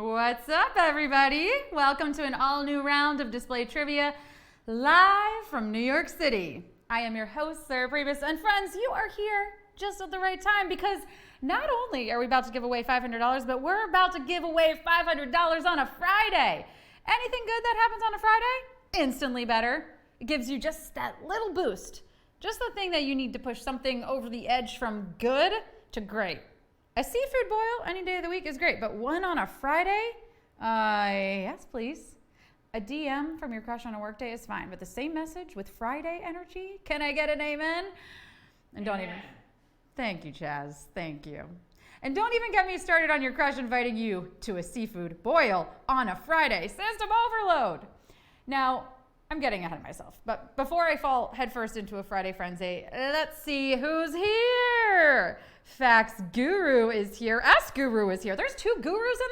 What's up, everybody? Welcome to an all-new round of Display Trivia live from New York City. I am your host, Sarah Pribis, and friends, you are here just at the right time because not only are we about to give away $500, but we're about to give away $500 on a Friday. Anything good that happens on a Friday? Instantly better. It gives you just that little boost, just the thing that you need to push something over the edge from good to great. A seafood boil any day of the week is great, but one on a Friday? Yes, please. A DM from your crush on a workday is fine, but the same message with Friday energy? Can I get an amen? And don't even... Thank you, Chaz. Thank you. And don't even get me started on your crush inviting you to a seafood boil on a Friday. System overload. Now, I'm getting ahead of myself, but before I fall headfirst into a Friday frenzy, let's see who's here. Facts Guru is here. Ask Guru is here. There's 2 gurus in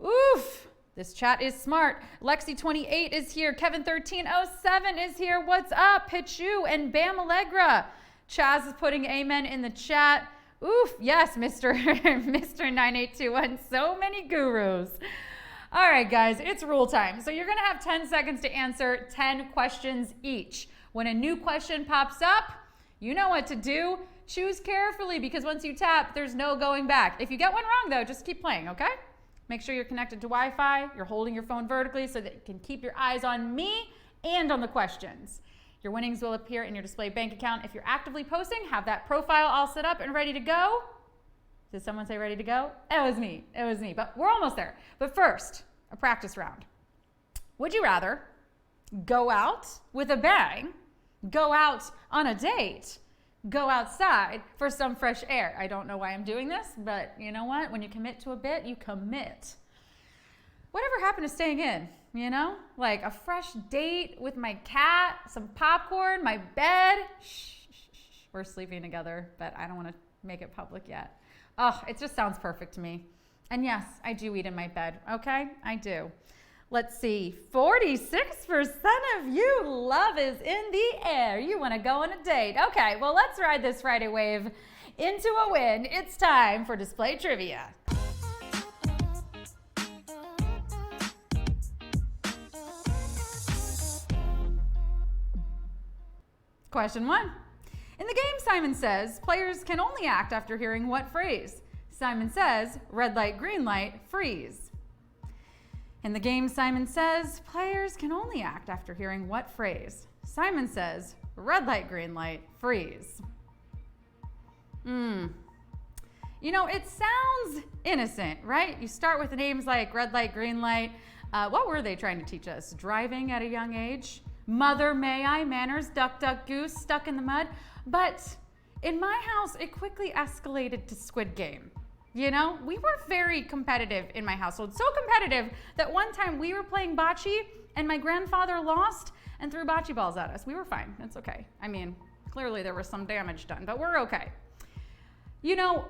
the house. Oof. This chat is smart. Lexi28 is here. Kevin1307 is here. What's up? Pichu and Bam Allegra. Chaz is putting amen in the chat. Oof. Yes, Mr. 9821. So many gurus. All right, guys, it's rule time. So you're going to have 10 seconds to answer 10 questions each. When a new question pops up, you know what to do. Choose carefully because once you tap, there's no going back. If you get one wrong, though, just keep playing, okay? Make sure you're connected to Wi-Fi. You're holding your phone vertically so that you can keep your eyes on me and on the questions. Your winnings will appear in your display bank account. If you're actively posting, have that profile all set up and ready to go. Did someone say ready to go? It was me. It was me. But we're almost there. But first, a practice round. Would you rather go out with a bang, go out on a date, go outside for some fresh air? I don't know why I'm doing this, but you know what? When you commit to a bit, you commit. Whatever happened to staying in, you know? Like a fresh date with my cat, some popcorn, my bed. Shh. We're sleeping together, but I don't want to make it public yet. Oh, it just sounds perfect to me. And yes, I do eat in my bed, okay? I do. Let's see, 46% of you, love is in the air. You want to go on a date. Okay, well, let's ride this Friday wave into a win. It's time for Display Trivia. Question 1. In the game, Simon Says, players can only act after hearing what phrase? Simon Says, red light, green light, freeze. In the game, Simon Says, players can only act after hearing what phrase? Simon Says, red light, green light, freeze. You know, it sounds innocent, right? You start with names like red light, green light. What were they trying to teach us? Driving at a young age? Mother, may I, manners, duck, duck, goose, stuck in the mud. But in my house, it quickly escalated to Squid Game. You know, we were very competitive in my household. So competitive that one time we were playing bocce and my grandfather lost and threw bocce balls at us. We were fine. It's okay. I mean, clearly there was some damage done, but we're okay. You know,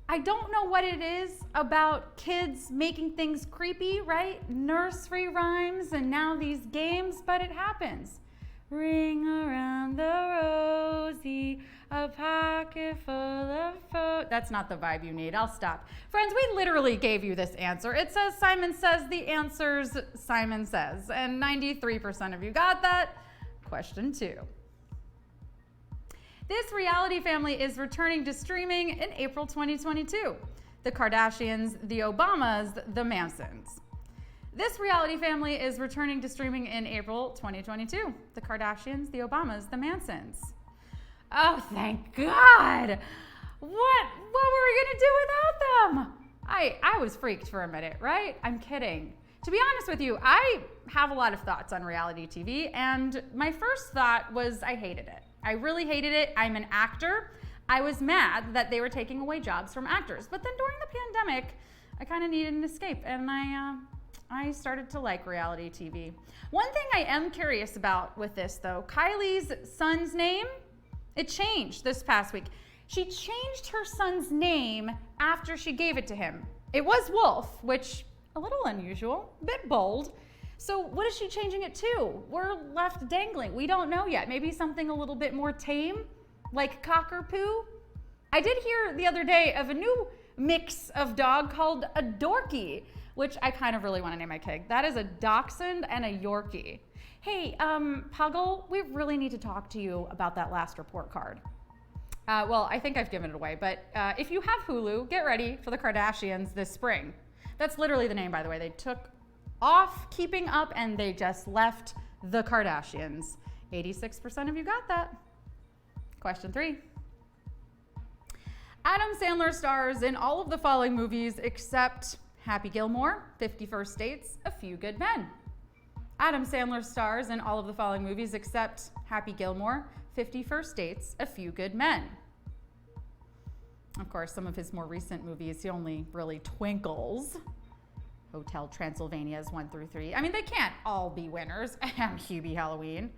I don't know what it is about kids making things creepy, right? Nursery rhymes and now these games, but it happens. Ring around the rosy, a pocket full of That's not the vibe you need. I'll stop. Friends, we literally gave you this answer. It says Simon Says, the answer's Simon Says. And 93% of you got that. Question 2. This reality family is returning to streaming in April 2022. The Kardashians, the Obamas, the Mansons. This reality family is returning to streaming in April 2022. The Kardashians, the Obamas, the Mansons. Oh, thank God. What were we gonna do without them? I was freaked for a minute, right? I'm kidding. To be honest with you, I have a lot of thoughts on reality TV, and my first thought was I hated it. I really hated it. I'm an actor. I was mad that they were taking away jobs from actors. But then during the pandemic, I kind of needed an escape, and I started to like reality TV. One thing I am curious about with this, though, Kylie's son's name, it changed this past week. She changed her son's name after she gave it to him. It was Wolf, which a little unusual, a bit bold. So what is she changing it to? We're left dangling. We don't know yet. Maybe something a little bit more tame, like Cockapoo. I did hear the other day of a new mix of dog called a Dorky, which I kind of really want to name my kid. That is a Dachshund and a Yorkie. Hey, Puggle, we really need to talk to you about that last report card. Well, I think I've given it away, but if you have Hulu, get ready for the Kardashians this spring. That's literally the name, by the way. They took off Keeping Up and they just left the Kardashians. 86% of you got that. Question 3. Adam Sandler stars in all of the following movies except Happy Gilmore, 50 First Dates, A Few Good Men. Adam Sandler stars in all of the following movies except Happy Gilmore, 50 First Dates, A Few Good Men. Of course, some of his more recent movies, he only really twinkles. Hotel Transylvania's 1 through 3. I mean, they can't all be winners. And Hubie Halloween.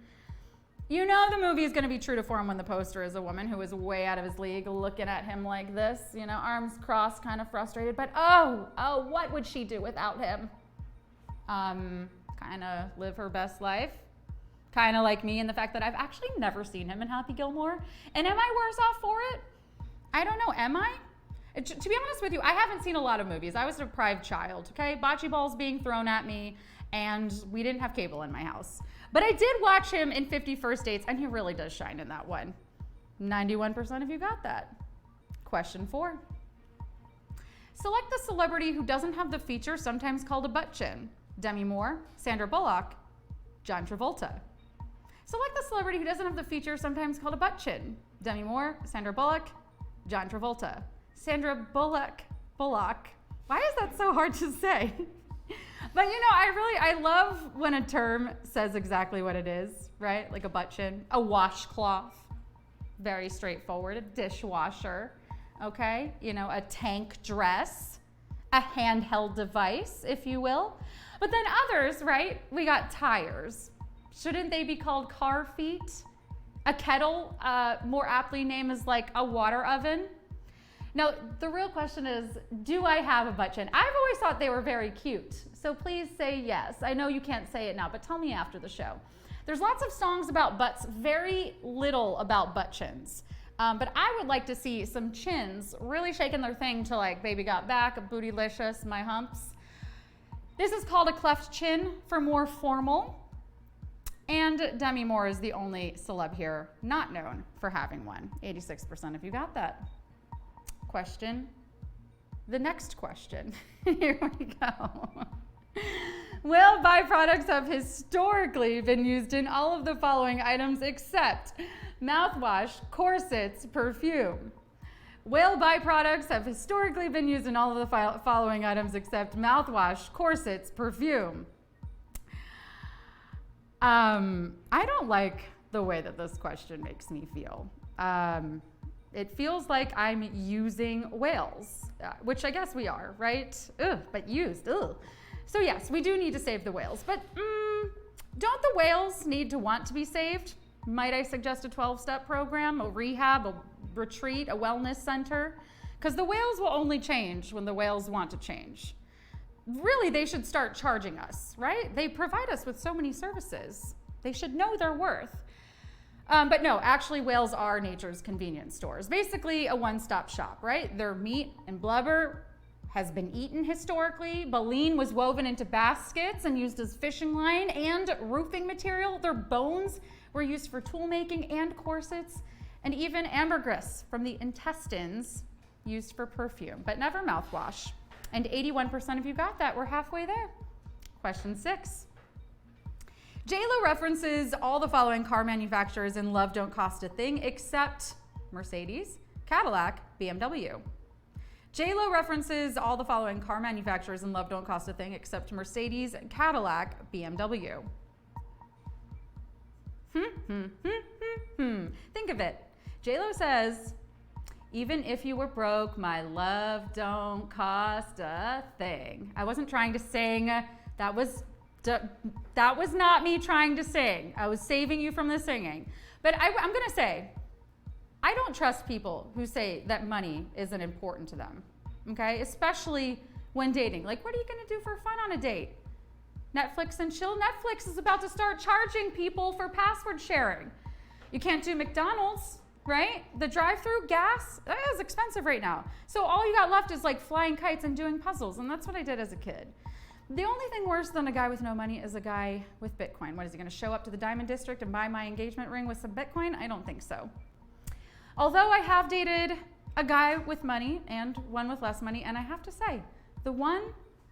You know the movie is going to be true to form when the poster is a woman who is way out of his league looking at him like this, you know, arms crossed, kind of frustrated. But oh, what would she do without him? Kind of live her best life. Kind of like me in the fact that I've actually never seen him in Happy Gilmore. And am I worse off for it? I don't know. Am I? To be honest with you, I haven't seen a lot of movies. I was a deprived child, okay? Bocce balls being thrown at me, and we didn't have cable in my house. But I did watch him in 50 First Dates, and he really does shine in that one. 91% of you got that. Question 4. Select the celebrity who doesn't have the feature sometimes called a butt chin. Demi Moore, Sandra Bullock, John Travolta. Select the celebrity who doesn't have the feature sometimes called a butt chin. Demi Moore, Sandra Bullock, John Travolta. Sandra Bullock. Why is that so hard to say? But you know, I love when a term says exactly what it is, right? Like a butt chin, a washcloth, very straightforward, a dishwasher, okay? You know, a tank dress, a handheld device, if you will. But then others, right? We got tires. Shouldn't they be called car feet? A kettle, more aptly named as like a water oven. Now, the real question is, do I have a butt chin? I've always thought they were very cute, so please say yes. I know you can't say it now, but tell me after the show. There's lots of songs about butts, very little about butt chins. But I would like to see some chins really shaking their thing to like Baby Got Back, a Bootylicious, My Humps. This is called a cleft chin for more formal. And Demi Moore is the only celeb here not known for having one. 86% of you got that. The next question. Here we go. Will byproducts have historically been used in all of the following items except mouthwash, corsets, perfume? Will byproducts have historically been used in all of the following items except mouthwash, corsets, perfume? I don't like the way that this question makes me feel. It feels like I'm using whales, which I guess we are, right? Ugh, but used, ugh. So yes, we do need to save the whales, but don't the whales need to want to be saved? Might I suggest a 12-step program, a rehab, a retreat, a wellness center? Because the whales will only change when the whales want to change. Really, they should start charging us, right? They provide us with so many services. They should know their worth. But no, actually whales are nature's convenience stores. Basically a one-stop shop, right? Their meat and blubber has been eaten historically. Baleen was woven into baskets and used as fishing line and roofing material. Their bones were used for tool making and corsets, and even ambergris from the intestines used for perfume, but never mouthwash. And 81% of you got that. We're halfway there. Question 6. J.Lo references all the following car manufacturers in Love Don't Cost a Thing except Mercedes, Cadillac, BMW. J.Lo references all the following car manufacturers in Love Don't Cost a Thing except Mercedes, Cadillac, BMW. Think of it. J.Lo says, even if you were broke, my love don't cost a thing. I wasn't trying to sing. That was not me trying to sing. I was saving you from the singing. But I'm going to say, I don't trust people who say that money isn't important to them, okay? Especially when dating. Like, what are you going to do for fun on a date? Netflix and chill? Netflix is about to start charging people for password sharing. You can't do McDonald's. right? The drive-through gas is expensive right now. So all you got left is like flying kites and doing puzzles, and that's what I did as a kid. The only thing worse than a guy with no money is a guy with Bitcoin. What, is he going to show up to the Diamond District and buy my engagement ring with some Bitcoin? I don't think so. Although I have dated a guy with money and one with less money, and I have to say, the one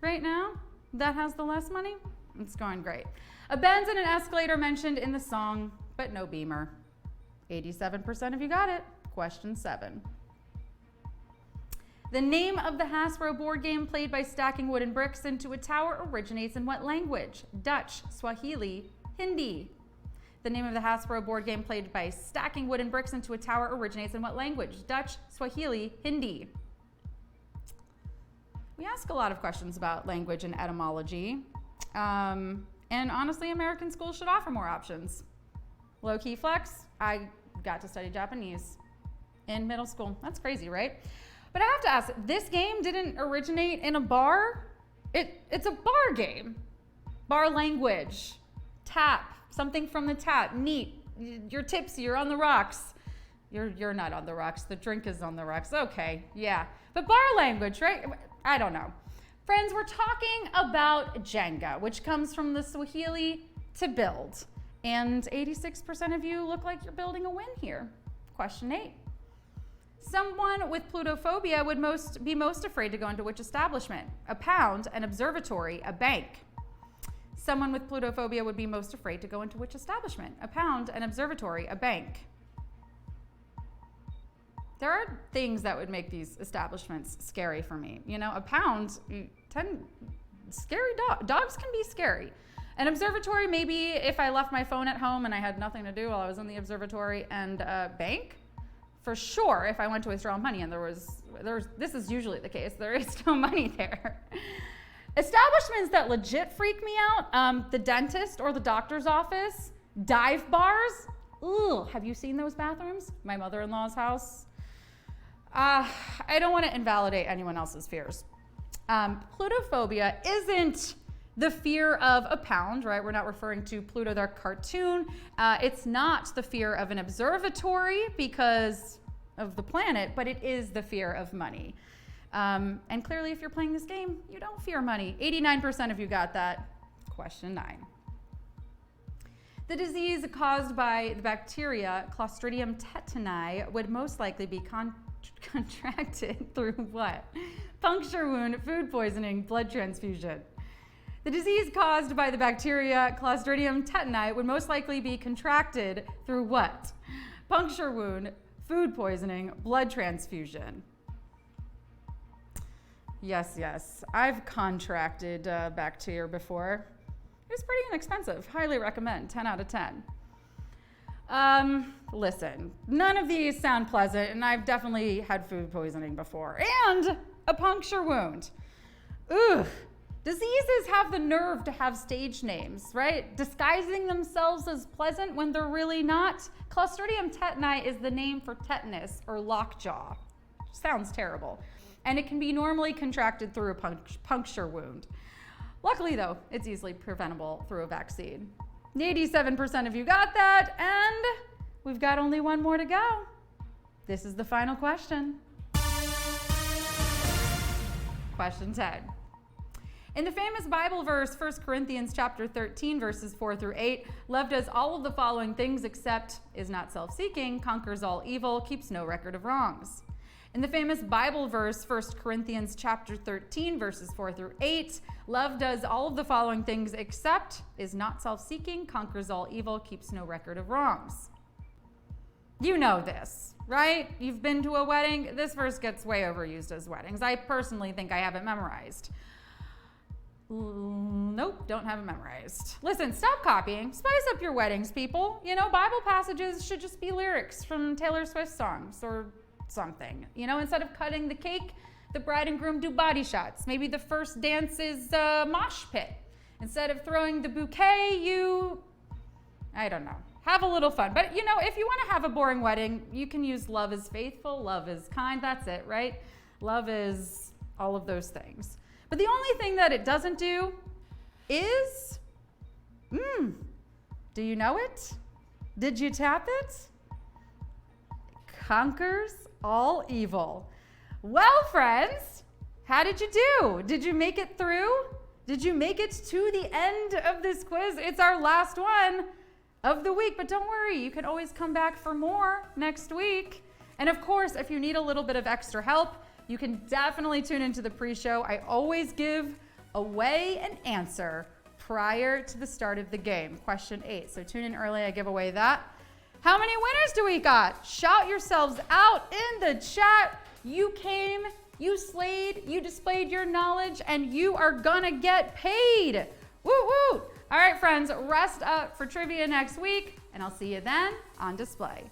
right now that has the less money, it's going great. A Benz and an Escalator mentioned in the song, but no Beamer. 87% of you got it. Question 7. The name of the Hasbro board game played by stacking wooden bricks into a tower originates in what language? Dutch, Swahili, Hindi. The name of the Hasbro board game played by stacking wooden bricks into a tower originates in what language? Dutch, Swahili, Hindi. We ask a lot of questions about language and etymology. And honestly, American schools should offer more options. Low-key flex, I got to study Japanese in middle school. That's crazy, right? But I have to ask, this game didn't originate in a bar? It's a bar game. Bar language, tap, something from the tap, neat. You're tipsy, you're on the rocks. You're not on the rocks, the drink is on the rocks. Okay, yeah. But bar language, right? I don't know. Friends, we're talking about Jenga, which comes from the Swahili to build. And 86% of you look like you're building a win here. Question 8. Someone with plutophobia would be most afraid to go into which establishment? A pound, an observatory, a bank. Someone with plutophobia would be most afraid to go into which establishment? A pound, an observatory, a bank. There are things that would make these establishments scary for me. You know, a pound, scary dogs can be scary. An observatory, maybe if I left my phone at home and I had nothing to do while I was in the observatory. And a bank, for sure, if I went to withdraw money and this is usually the case, there is no money there. Establishments that legit freak me out, the dentist or the doctor's office, dive bars. Ugh, have you seen those bathrooms? My mother-in-law's house. I don't want to invalidate anyone else's fears. Plutophobia isn't the fear of a pound, right? We're not referring to Pluto, their cartoon. It's not the fear of an observatory because of the planet, but it is the fear of money. And clearly, if you're playing this game, you don't fear money. 89% of you got that. Question 9. The disease caused by the bacteria Clostridium tetani would most likely be contracted through what? Puncture wound, food poisoning, blood transfusion. The disease caused by the bacteria Clostridium tetani would most likely be contracted through what? Puncture wound, food poisoning, blood transfusion. Yes. I've contracted bacteria before. It was pretty inexpensive. Highly recommend. 10 out of 10. Listen, none of these sound pleasant, and I've definitely had food poisoning before. And a puncture wound. Ugh. Diseases have the nerve to have stage names, right? Disguising themselves as pleasant when they're really not. Clostridium tetani is the name for tetanus or lockjaw. Sounds terrible. And it can be normally contracted through a puncture wound. Luckily, though, it's easily preventable through a vaccine. 87% of you got that, and we've got only one more to go. This is the final question. Question 10. In the famous Bible verse, 1 Corinthians chapter 13, verses 4 through 8, love does all of the following things except is not self-seeking, conquers all evil, keeps no record of wrongs. In the famous Bible verse, 1 Corinthians chapter 13, verses 4 through 8, love does all of the following things except is not self-seeking, conquers all evil, keeps no record of wrongs. You know this, right? You've been to a wedding. This verse gets way overused as weddings. I personally think I have it memorized. Nope, don't have it memorized. Listen, stop copying. Spice up your weddings, people. You know, Bible passages should just be lyrics from Taylor Swift songs or something. You know, instead of cutting the cake, the bride and groom do body shots. Maybe the first dance is a mosh pit. Instead of throwing the bouquet, I don't know, have a little fun. But, you know, if you want to have a boring wedding, you can use love is faithful, love is kind. That's it, right? Love is all of those things. But the only thing that it doesn't do is, do you know it? Did you tap it? conquers all evil. Well, friends, how did you do? Did you make it through? Did you make it to the end of this quiz? It's our last one of the week, but don't worry, you can always come back for more next week. And of course, if you need a little bit of extra help, you can definitely tune into the pre-show. I always give away an answer prior to the start of the game, question 8. So tune in early, I give away that. How many winners do we got? Shout yourselves out in the chat. You came, you slayed, you displayed your knowledge, and you are gonna get paid. Woo woo! All right, friends, rest up for trivia next week, and I'll see you then on display.